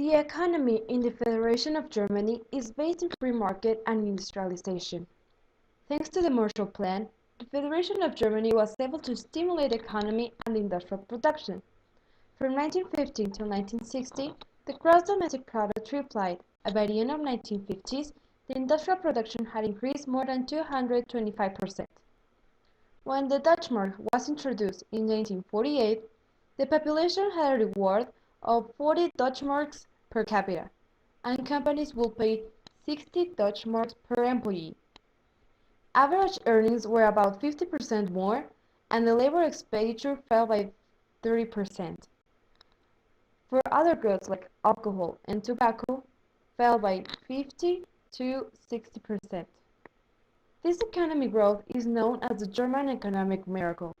The economy in the Federation of Germany is based on free market and industrialization. Thanks to the Marshall Plan, the Federation of Germany was able to stimulate economy and industrial production. From 1915 to 1960, the gross domestic product tripled, and by the end of 1950s, the industrial production had increased more than 225%. When the Deutschmark was introduced in 1948, the population had a reward of 40 Deutschmarks per capita, and companies would pay 60 Deutschmarks per employee. Average earnings were about 50% more, and the labor expenditure fell by 30%. For other goods like alcohol and tobacco, fell by 50 to 60%. This economic growth is known as the German economic miracle.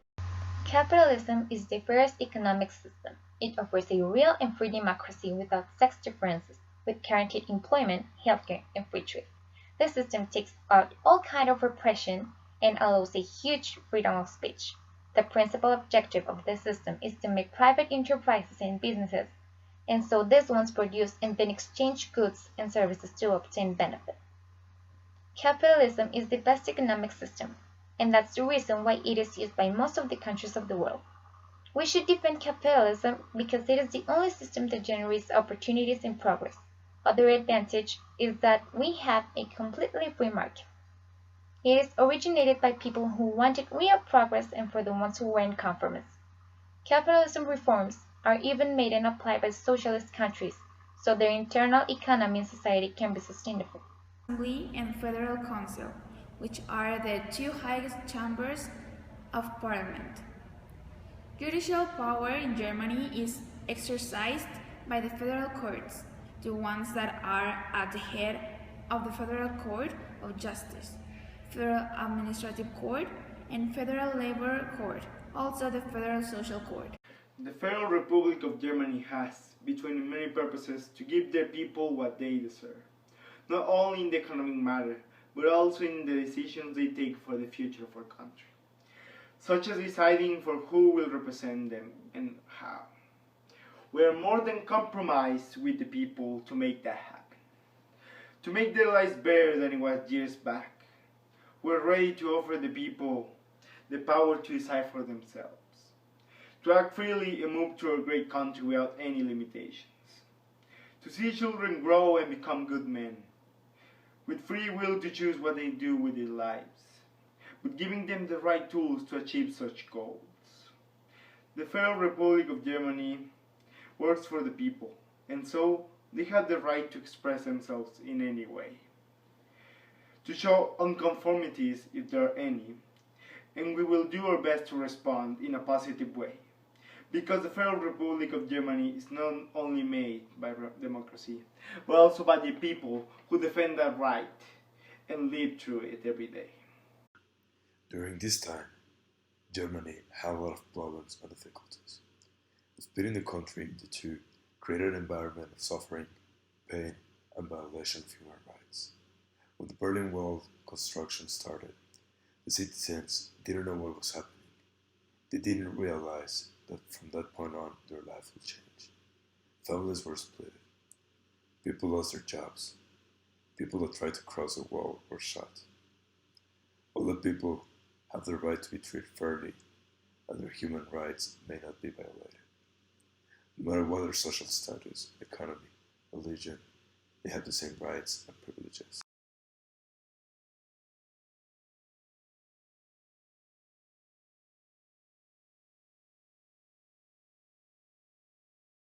Capitalism is the first economic system. It offers a real and free democracy without sex differences, with guaranteed employment, healthcare, and free trade. This system takes out all kind of repression and allows a huge freedom of speech. The principal objective of this system is to make private enterprises and businesses, and so these ones produce and then exchange goods and services to obtain benefit. Capitalism is the best economic system, and that's the reason why it is used by most of the countries of the world. We should defend capitalism because it is the only system that generates opportunities and progress. Other advantage is that we have a completely free market. It is originated by people who wanted real progress and for the ones who weren't conformists. Capitalism reforms are even made and applied by socialist countries, so their internal economy and society can be sustainable. Assembly and Federal Council, which are the two highest chambers of parliament. Judicial power in Germany is exercised by the federal courts, the ones that are at the head of the Federal Court of Justice, Federal Administrative Court, and Federal Labor Court, also the Federal Social Court. The Federal Republic of Germany has, between many purposes, to give their people what they deserve, not only in the economic matter, but also in the decisions they take for the future of our country, such as deciding for who will represent them and how. We are more than compromised with the people to make that happen, to make their lives better than it was years back. We are ready to offer the people the power to decide for themselves, to act freely and move to our great country without any limitations, to see children grow and become good men, with free will to choose what they do with their lives, but giving them the right tools to achieve such goals. The Federal Republic of Germany works for the people, and so they have the right to express themselves in any way, to show unconformities if there are any, and we will do our best to respond in a positive way, because the Federal Republic of Germany is not only made by democracy, but also by the people who defend that right and live through it every day. During this time, Germany had a lot of problems and difficulties, splitting the country into two created an environment of suffering, pain, and violation of human rights. When the Berlin Wall construction started, the citizens didn't know what was happening. They didn't realize that from that point on, their lives would change. Families were split. People lost their jobs. People that tried to cross the wall were shot. All the people have the right to be treated fairly, and their human rights may not be violated. No matter what their social status, economy, religion, they have the same rights and privileges.